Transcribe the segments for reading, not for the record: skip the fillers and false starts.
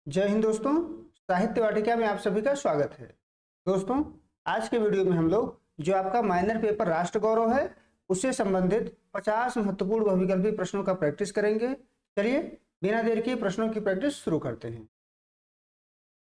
जय हिंद दोस्तों। साहित्य वाटिका में आप सभी का स्वागत है। दोस्तों, आज के वीडियो में हम लोग जो आपका माइनर पेपर राष्ट्र गौरव है उससे संबंधित 50 महत्वपूर्ण बहुविकल्पी प्रश्नों का प्रैक्टिस करेंगे। चलिए बिना देर किए प्रश्नों की प्रैक्टिस शुरू करते हैं।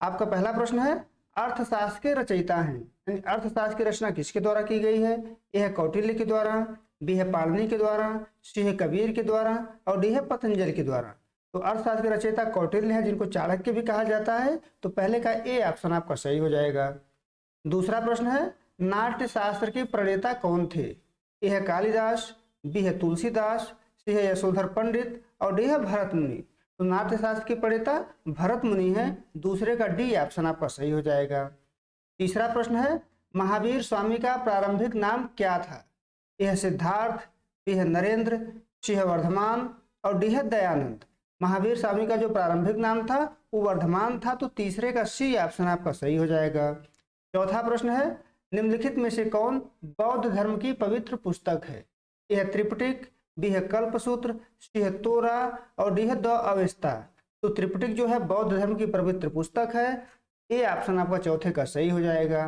आपका पहला प्रश्न है, अर्थशास्त्र के रचयिता हैं, यानी अर्थशास्त्र की रचना किसके द्वारा की गई है? यह कौटिल्य के द्वारा, बी है पाणिनि के द्वारा, सी है कबीर के द्वारा और डी है पतंजलि के द्वारा। तो अर्थशास्त्र के रचयिता कौटिल्य है, जिनको चाणक्य भी कहा जाता है। तो पहले का ए ऑप्शन आपका सही हो जाएगा। दूसरा प्रश्न है, नाट्य शास्त्र के प्रणेता कौन थे? ए है कालिदास, बी है तुलसीदास, सी है यशोधर पंडित और डी है भरत मुनि। तो नाट्य शास्त्र के प्रणेता भरत मुनि है। दूसरे का डी ऑप्शन आपका सही हो जाएगा। तीसरा प्रश्न है, महावीर स्वामी का प्रारंभिक नाम क्या था? ए है सिद्धार्थ, बी है नरेंद्र, सी है वर्धमान और डी है दयानंद। महावीर स्वामी का जो प्रारंभिक नाम था वो वर्धमान था। तो तीसरे का सी ऑप्शन आपका सही हो जाएगा। चौथा प्रश्न है, निम्नलिखित में से कौन बौद्ध धर्म की पवित्र पुस्तक है? ए है त्रिपिटक, बी है कल्पसूत्र, सी है तोरा और डी है द अवेस्ता। तो त्रिपिटक जो है बौद्ध धर्म की पवित्र पुस्तक है। ए ऑप्शन आपका चौथे का सही हो जाएगा।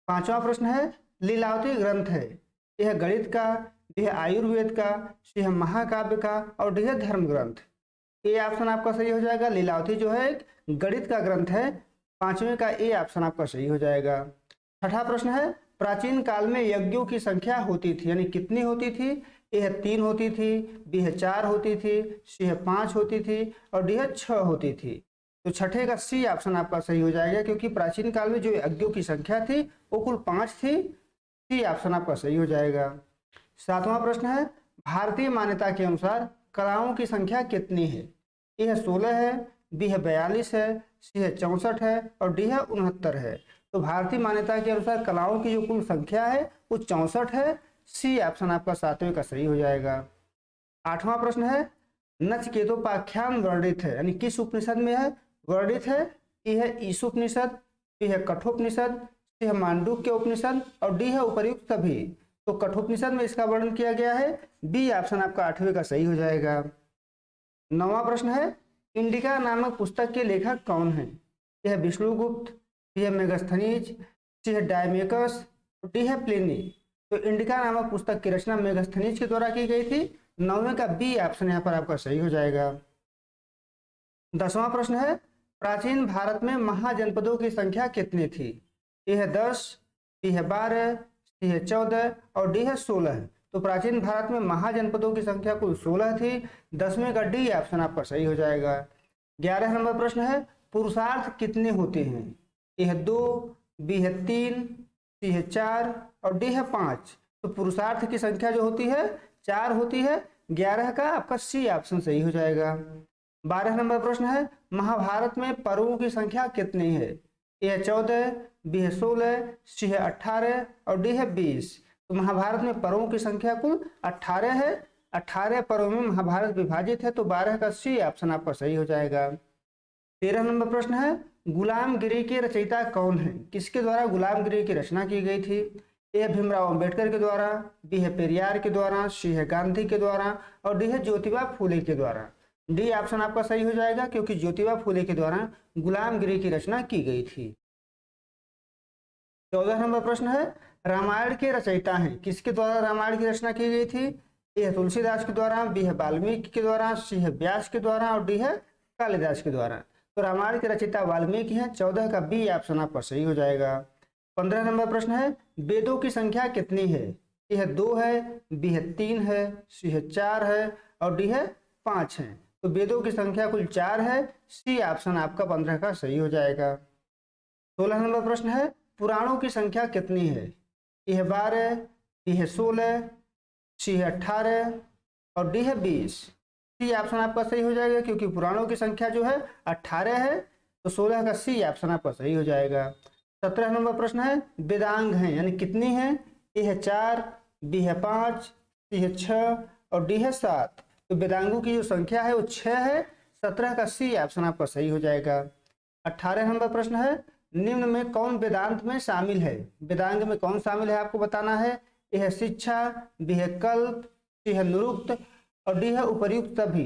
पांचवा प्रश्न है, लीलावती ग्रंथ है? ए है गणित का, बी है आयुर्वेद का, सी है महाकाव्य का और डी है धर्म ग्रंथ। ए ऑप्शन आपका सही हो जाएगा। लीलावती जो है एक गणित का ग्रंथ है। पांचवें का ए ऑप्शन आपका सही हो जाएगा। छठा प्रश्न है, प्राचीन काल में यज्ञों की संख्या होती थी, यानी कितनी होती थी? ए है 3 होती थी, बी है 4 होती थी, सी है 5 होती थी और डी है 6 होती थी। तो छठे का सी ऑप्शन आपका सही हो जाएगा, क्योंकि प्राचीन काल में जो यज्ञों की संख्या थी वो कुल 5 थी। सी ऑप्शन आपका सही हो जाएगा। सातवां प्रश्न है, भारतीय मान्यता के अनुसार कलाओं की संख्या कितनी है? ए है 16 है, बी है 42 है, सी है 64 है और डी है 69 है। तो भारतीय मान्यता के अनुसार कलाओं की जो कुल संख्या है वो 64 है। सी ऑप्शन आपका सातवें का सही हो जाएगा। आठवां प्रश्न है, नचिकेतोपाख्यान वर्णित है, यानी किस उपनिषद में है वर्णित है? ए है ईशोपनिषद, बी है कठोपनिषद, सी है मांडूक्य उपनिषद और डी है उपर्युक्त सभी। तो कठोपनिषद में इसका वर्णन किया गया है। बी ऑप्शन आपका आठवें का सही हो जाएगा। नौवां प्रश्न है, इंडिका नामक पुस्तक के लेखक कौन है? यह विष्णुगुप्त, बी है मेगस्थनीज, सी है डायमेकस, डी है प्लिनी। तो इंडिका नामक पुस्तक की रचना मेगस्थनीज के द्वारा की गई थी। नौवें का बी ऑप्शन यहाँ पर आपका सही हो जाएगा। 10वां प्रश्न है, प्राचीन भारत में महाजनपदों की संख्या कितनी थी? ए है 10, बी है 12, सी है 14 और डी है 16। तो प्राचीन भारत में महाजनपदों की संख्या कुल 16 थी। 10वें का डी ऑप्शन आपका सही हो जाएगा। 11 नंबर प्रश्न है, पुरुषार्थ कितने होते हैं? ए है 2, बी है 3, सी है 4 और डी है 5। तो पुरुषार्थ की संख्या जो होती है 4 होती है। 11 का आपका सी ऑप्शन सही हो जाएगा। 12 नंबर प्रश्न है, महाभारत में पर्वों की संख्या कितनी है? ए है 14, बी है 16, सी है 18 और डी है 20। तो महाभारत में पर्वों की संख्या कुल 18 है। 18 पर्वों में महाभारत विभाजित है। तो 12 का सी ऑप्शन आपका सही हो जाएगा। 13 नंबर प्रश्न है, गुलामगिरी के रचयिता कौन है? किसके द्वारा गुलामगिरी की रचना की गई थी? ए है भीमराव अंबेडकर के द्वारा, बी है पेरियार के द्वारा, सी है गांधी के द्वारा और डी है ज्योतिबा फूले के द्वारा। डी ऑप्शन आपका सही हो जाएगा, क्योंकि ज्योतिबा फूले के द्वारा गुलामगिरी की रचना की गई थी। 14 नंबर प्रश्न है, रामायण के रचयिता हैं, किसके द्वारा रामायण की रचना की गई थी? ए है तुलसीदास के द्वारा, बी है वाल्मीकि के द्वारा, सी है व्यास के द्वारा और डी है कालिदास के द्वारा। तो रामायण के रचयिता वाल्मीकि हैं। 14 का बी ऑप्शन आपका सही हो जाएगा। 15 नंबर प्रश्न है, वेदों की संख्या कितनी है? ए है 2 है, बी है 3 है, सी है 4 है और डी है 5 है। तो वेदों की संख्या कुल 4 है। सी ऑप्शन आपका 15 का सही हो जाएगा। 16 नंबर प्रश्न है, पुराणों की संख्या कितनी है? ए है 12, बी है 16, सी है 18 और डी है 20। सी ऑप्शन आपका सही हो जाएगा, क्योंकि पुराणों की संख्या जो है 18 है। तो 16 का सी ऑप्शन आपका सही हो जाएगा। 17 नंबर प्रश्न है, वेदांग हैं, यानी कितनी है? ए है 4, बी है 5, सी है 6 और डी है 7। तो वेदांगों की जो संख्या है वो 6 है। 17 का सी ऑप्शन आपका सही हो जाएगा। 18 नंबर प्रश्न है, निम्न में कौन वेदांत में शामिल है? वेदांग में कौन शामिल है आपको बताना है। ए है शिक्षा, बी है कल्प, सी है निरुक्त और डी है उपर्युक्त सभी।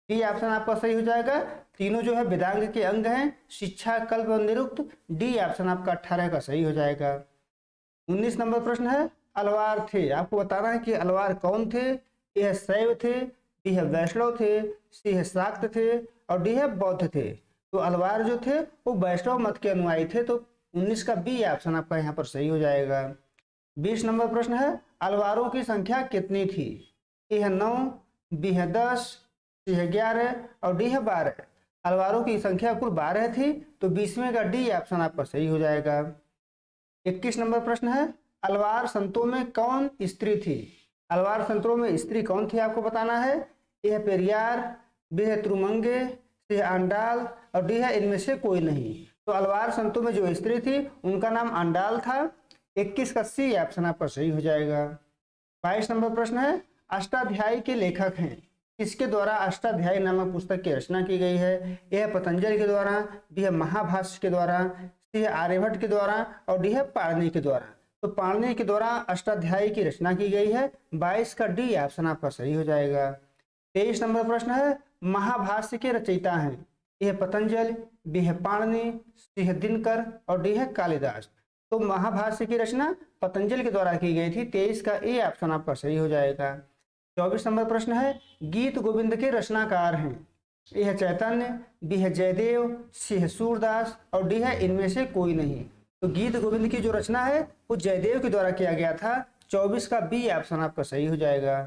डी ऑप्शन आपका सही हो जाएगा। तीनों जो है वेदांग के अंग हैं। शिक्षा, कल्प और निरुक्त, डी ऑप्शन आपका 18 का सही हो जाएगा। 19 नंबर प्रश्न है अलवार थे, आपको बताना है कि अलवार कौन थे। यह शैव थे, डी है वैष्णव थे, सी है शाक्त थे और डी है बौद्ध थे। तो अलवार जो थे वो वैष्णव मत के अनुयायी थे, तो 19 का बी ऑप्शन आपका यहाँ पर सही हो जाएगा। 20 नंबर प्रश्न है अलवारों की संख्या कितनी थी। ए है 9, बी है 10, सी है 11 और डी है 12। अलवारों की संख्या कुल 12 थी, तो 20वें का डी ऑप्शन आपका सही हो जाएगा। 21 नंबर प्रश्न है अलवार संतों में कौन स्त्री थी। अलवार संतों में स्त्री कौन थी आपको बताना है। ए है पेरियार, बी है त्रुमंगे, सी है आंडाल और डी है इनमें से कोई नहीं। तो अलवार संतों में जो स्त्री थी उनका नाम आंडाल था। 21 का सी ऑप्शन आपका सही हो जाएगा। 22 नंबर प्रश्न है अष्टाध्यायी के लेखक हैं, किसके द्वारा अष्टाध्यायी नामक पुस्तक की रचना की गई है। यह पतंजलि के द्वारा, बी है महाभाष्य के द्वारा, सी है आर्यभट्ट के द्वारा और डी है पाणिनि के द्वारा। तो पाणिनि के द्वारा अष्टाध्यायी की रचना की गई है। 22 का डी ऑप्शन आपका सही हो जाएगा। 23 नंबर प्रश्न है महाभाष्य के रचयिता हैं। यह पतंजलि, बी है पाणिनि, सी है दिनकर और डी है कालिदास। तो महाभाष्य की रचना पतंजलि के द्वारा की गई थी। 23 का ए ऑप्शन आपका सही हो जाएगा। 24 नंबर प्रश्न है गीत गोविंद के रचनाकार हैं। ए है चैतन्य, बी है जयदेव, सी है सूरदास और डी है इनमें से कोई नहीं। तो गीत गोविंद की जो रचना है वो जयदेव के द्वारा किया गया था। 24 का बी ऑप्शन आपका सही हो जाएगा।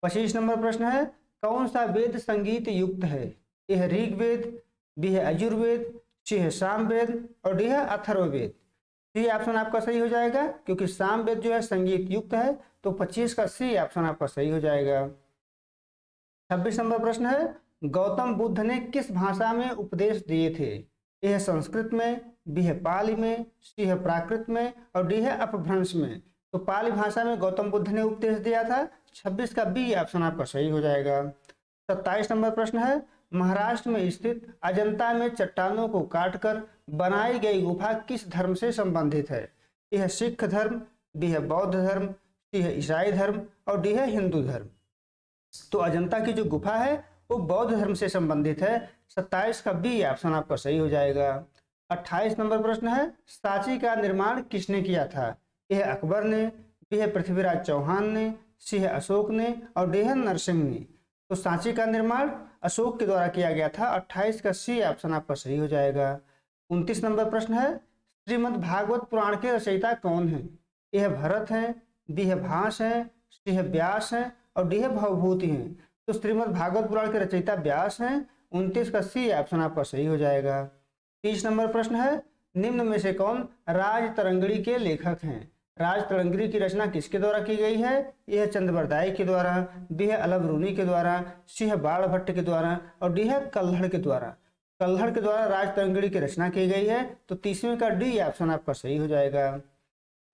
25 नंबर प्रश्न है कौन सा वेद संगीत युक्त है। ए है ऋग्वेद, बी है यजुर्वेद, सी है सामवेद और डी है अथर्ववेद। सी ऑप्शन आपका सही हो जाएगा क्योंकि सामवेद जो है संगीत युक्त है। तो 25 का सी ऑप्शन आपका सही हो जाएगा। 26 नंबर प्रश्न है गौतम बुद्ध ने किस भाषा में उपदेश दिए थे। ए है संस्कृत में, बी है पाली में, सी है प्राकृत में और डी है अपभ्रंश में। तो पाली भाषा में गौतम बुद्ध ने उपदेश दिया था। 26 का बी ऑप्शन आपका सही हो जाएगा। 27 नंबर प्रश्न है महाराष्ट्र में स्थित अजंता में चट्टानों को काटकर बनाई गई गुफा किस धर्म से संबंधित है। यह है सिख धर्म, बी है बौद्ध धर्म, सी है ईसाई धर्म और डी है हिंदू धर्म। तो अजंता की जो गुफा है वो बौद्ध धर्म से संबंधित है। 27 का बी ऑप्शन आपका सही हो जाएगा। 28 नंबर प्रश्न है सांची का निर्माण किसने किया था। यह है अकबर ने, बी है पृथ्वीराज चौहान ने, सी है अशोक ने और डी है नरसिंह ने। तो सांची का निर्माण अशोक के द्वारा किया गया था। 28 का सी ऑप्शन आपका सही हो जाएगा। 29 नंबर प्रश्न है श्रीमद् भागवत पुराण के रचयिता कौन है। यह है भरत है, बी है भास है, सी है व्यास है और डी है भवभूति है। तो श्रीमद् भागवत पुराण के रचयिता व्यास हैं। 29 का सी ऑप्शन आपका सही हो जाएगा। 30 नंबर प्रश्न है निम्न में से कौन राज तरंगिणी के लेखक हैं। राज तरंगिणी की रचना किसके द्वारा की गई है। यह चंद्रबरदाई के द्वारा, बी है अलबरूनी के द्वारा, सी है बाणभट्ट के द्वारा और डी है कल्हड़ के द्वारा। कल्हड़ के द्वारा राज तरंगिणी की रचना की गई है। तो 30वें का डी ऑप्शन आपका सही हो जाएगा।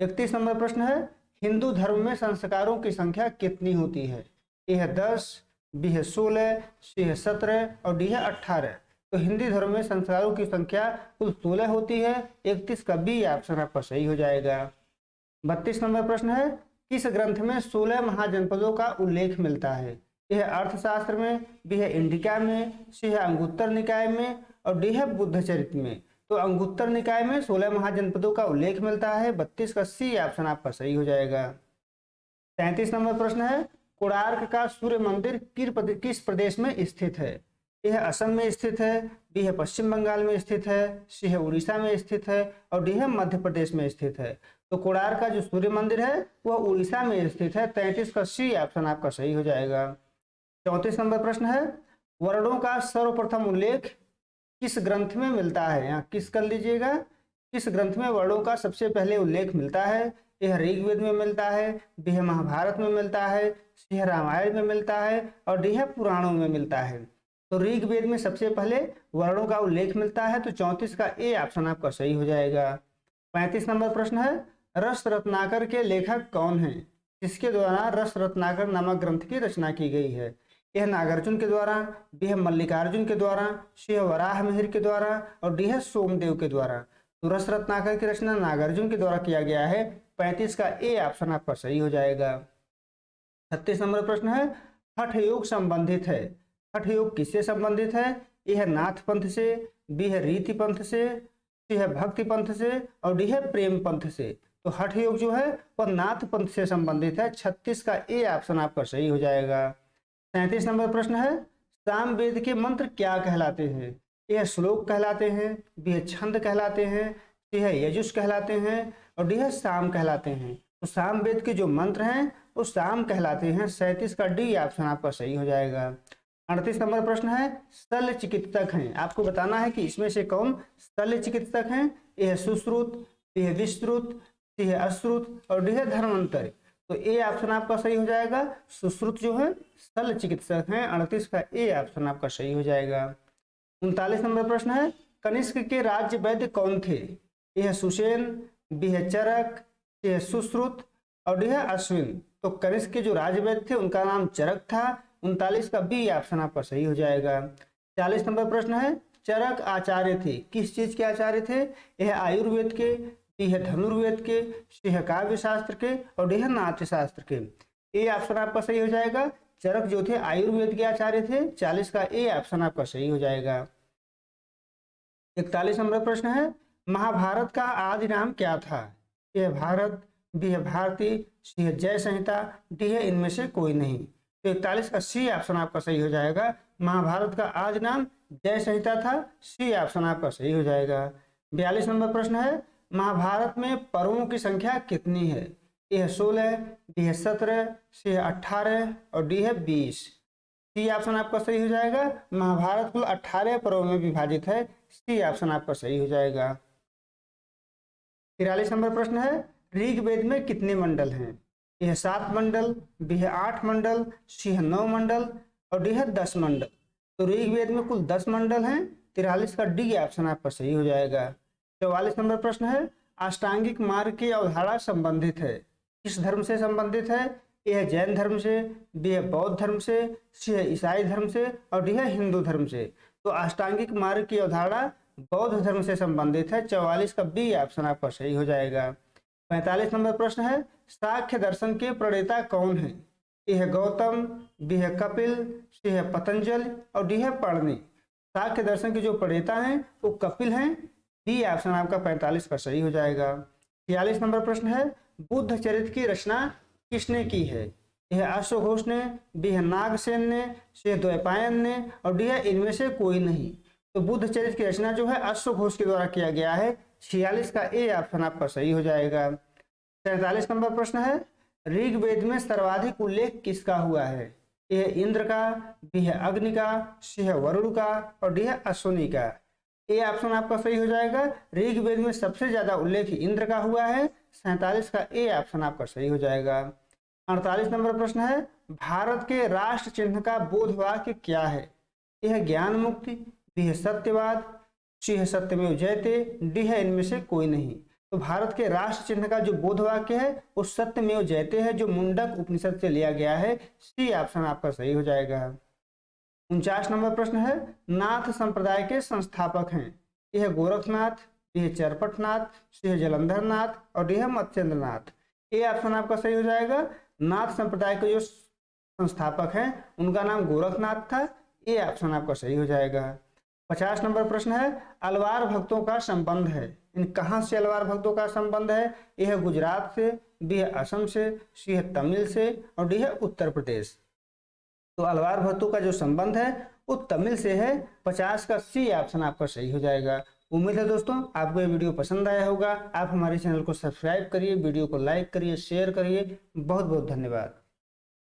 31 नंबर प्रश्न है हिंदू धर्म में संस्कारों की संख्या कितनी होती है। ए है 10, बी है 16, सी है 17 और डी है 18। तो हिंदी धर्म में संस्कारों की संख्या कुल 16 होती है। 31 का बी ऑप्शन आपका सही हो जाएगा। 32 नंबर प्रश्न है किस ग्रंथ में 16 महाजनपदों का उल्लेख मिलता है। यह अर्थशास्त्र में, बी है इंडिका में, सी है अंगुत्तर निकाय में और डी है बुद्धचरित्र में। तो अंगुत्तर निकाय में 16 महाजनपदों का उल्लेख मिलता है। 32 का सी ऑप्शन आपका सही हो जाएगा। 33 नंबर प्रश्न है कोणार्क का सूर्य मंदिर किस प्रदेश में स्थित है। यह असम में स्थित है, बी है पश्चिम बंगाल में स्थित है, सी है उड़ीसा में स्थित है और डी है मध्य प्रदेश में स्थित है। तो कोणार्क का जो सूर्य मंदिर है वह उड़ीसा में स्थित है। 33 का सी ऑप्शन आपका सही हो जाएगा। 34 नंबर प्रश्न है वर्णों का सर्वप्रथम उल्लेख किस ग्रंथ में मिलता है। यहाँ किस कर लीजिएगा, किस ग्रंथ में वर्णों का सबसे पहले उल्लेख मिलता है। यह ऋग्वेद में मिलता है, बी है महाभारत में मिलता है, सी है रामायण में मिलता है और डी है पुराणों में मिलता है। तो ऋग्वेद में सबसे पहले वर्णों का उल्लेख मिलता है। तो 34 का ए ऑप्शन आपका सही हो जाएगा। 35 नंबर प्रश्न है रस रत्नाकर के लेखक कौन हैं। जिसके द्वारा रस रत्नाकर नामक ग्रंथ की रचना की गई है। यह नागार्जुन के द्वारा, बी है मल्लिकार्जुन के द्वारा, सी है वराह मिहिर के द्वारा और डी है सोमदेव के द्वारा। तो रस रत्नाकर की रचना नागार्जुन के द्वारा किया गया है। 35 का ए ऑप्शन आपका सही हो जाएगा। 36 नंबर प्रश्न है हठ योग संबंधित है। हठ योग किससे संबंधित है। ए है नाथ पंथ से, बी है रीति पंथ से, सी है भक्ति पंथ से और डी है प्रेम पंथ से। तो हठ योग जो है वह नाथ पंथ से संबंधित है। 36 का ए ऑप्शन आपका सही हो जाएगा। 37 नंबर प्रश्न है, सामवेद के मंत्र क्या कहलाते हैं? ए है श्लोक कहलाते हैं, बी है छंद कहलाते हैं, सी है यजुष कहलाते हैं और डी है साम कहलाते हैं। तो सामवेद के जो मंत्र हैं वो साम कहलाते हैं। 37 का डी ऑप्शन आपका सही हो जाएगा। 38 नंबर प्रश्न है, शल्य चिकित्सक हैं, आपको बताना है कि इसमें से कौन शल्य चिकित्सक हैं। ए है सुश्रुत, बी है विश्रुत, सी है अश्रुत और डी है धर्मांतर। तो ए ऑप्शन आपका सही हो जाएगा। सुश्रुत जो है शल्य चिकित्सक हैं। 38 का ए ऑप्शन आपका सही हो जाएगा। 39 नंबर प्रश्न है, कनिष्क के राज्य वैद्य कौन थे? ए है सुसेन, बी है चरक, सी है सुश्रुत और डी है अश्विन। तो कनिष्क के जो राजवैद्य थे उनका नाम चरक था। 39 का बी ऑप्शन आपका सही हो जाएगा। 40 नंबर प्रश्न है, चरक आचार्य थे, किस चीज के आचार्य थे? यह आयुर्वेद के, बी है धनुर्वेद के, सी है काव्य शास्त्र के और डी है नाट्य शास्त्र के। ए ऑप्शन आपका सही हो जाएगा। चरक जो थे आयुर्वेद के आचार्य थे। 40 का ए ऑप्शन आपका सही हो जाएगा। 41 नंबर प्रश्न है, महाभारत का आदि नाम क्या था? ए है भारत, बी है भारती, सी है जय संहिता, डी है इनमें से कोई नहीं। तो 41 का सी ऑप्शन आपका सही हो जाएगा। महाभारत का आदि नाम जय संहिता था। सी ऑप्शन आपका सही हो जाएगा। 42 नंबर प्रश्न है, महाभारत में पर्वों की संख्या कितनी है? ए है 16, बी है 17, सी है 18 और डी है 20। सी ऑप्शन आपका सही हो जाएगा। महाभारत कुल 18 पर्वों में विभाजित है। सी ऑप्शन आपका सही हो जाएगा। 43 नंबर प्रश्न है, ऋग्वेद में कितने मंडल हैं? ए है 7 मंडल, बी है 8 मंडल, सी है 9 मंडल और डी है 10 मंडल। तो ऋग्वेद में कुल 10 मंडल हैं। 43 का डी ऑप्शन आपका सही हो जाएगा। 44 नंबर प्रश्न है, अष्टांगिक मार्ग की अवधारणा संबंधित है, किस धर्म से संबंधित है? ए है जैन धर्म से, बी है बौद्ध धर्म से, सी है ईसाई धर्म से और डी है हिंदू धर्म से। तो अष्टांगिक मार्ग की अवधारणा बौद्ध धर्म से संबंधित है। 44 का बी ऑप्शन आपका सही हो जाएगा। 45 नंबर प्रश्न है, सांख्य दर्शन के प्रणेता कौन है? ए है गौतम, बी है कपिल, सी है पतंजलि और डी है पढ़नी। सांख्य दर्शन के जो प्रणेता हैं वो कपिल हैं। डी ऑप्शन आपका 45 का सही हो जाएगा। 46 नंबर प्रश्न है, बुद्ध चरित्र की रचना किसने की है? ए है अश्वघोष ने, बी है नागसेन ने, सी है द्वैपायन ने और डी है इनमें से कोई नहीं। तो बुद्ध चरित्र की रचना जो है अश्वघोष के द्वारा किया गया है। 46 का ए ऑप्शन आपका सही हो जाएगा। 47 नंबर प्रश्न है, ऋग्वेद में सर्वाधिक उल्लेख किसका हुआ है? ए है इंद्र का, बी है अग्नि का, सी है वरुण का और डी है अश्विनी का। ए ऑप्शन आपका सही हो जाएगा। ऋग्वेद में सबसे ज्यादा उल्लेख इंद्र का हुआ है। 47 का ए ऑप्शन आपका सही हो जाएगा। 48 नंबर प्रश्न है, भारत के राष्ट्र चिन्ह का बोध वाक्य क्या है? ए है ज्ञान मुक्ति, बी है सत्यवाद, सी है सत्यमेव जयते, डी है इनमें से कोई नहीं। तो भारत के राष्ट्र चिन्ह का जो बोध वाक्य है वो सत्यमेव जयते है, जो मुंडक उपनिषद से लिया गया है। सी ऑप्शन आपका सही हो जाएगा। 49 नंबर प्रश्न है, नाथ संप्रदाय के संस्थापक हैं? ए है गोरखनाथ, बी है चरपटनाथ, सी है जलंधरनाथ और डी है मत्स्येंद्रनाथ। ए ऑप्शन आपका सही हो जाएगा। नाथ संप्रदाय के जो संस्थापक हैं उनका नाम गोरखनाथ था। ए ऑप्शन आपका सही हो जाएगा। 50 नंबर प्रश्न है, अलवार भक्तों का संबंध है, इन कहाँ से अलवार भक्तों का संबंध है? ए है गुजरात से, बी है असम से, सी है तमिल से और डी है उत्तर प्रदेश। तो अलवार भक्तों का जो संबंध है वो तमिल से है। 50 का सी ऑप्शन आपका सही हो जाएगा। उम्मीद है दोस्तों आपको ये वीडियो पसंद आया होगा। आप हमारे चैनल को सब्सक्राइब करिए, वीडियो को लाइक करिए, शेयर करिए। बहुत बहुत धन्यवाद।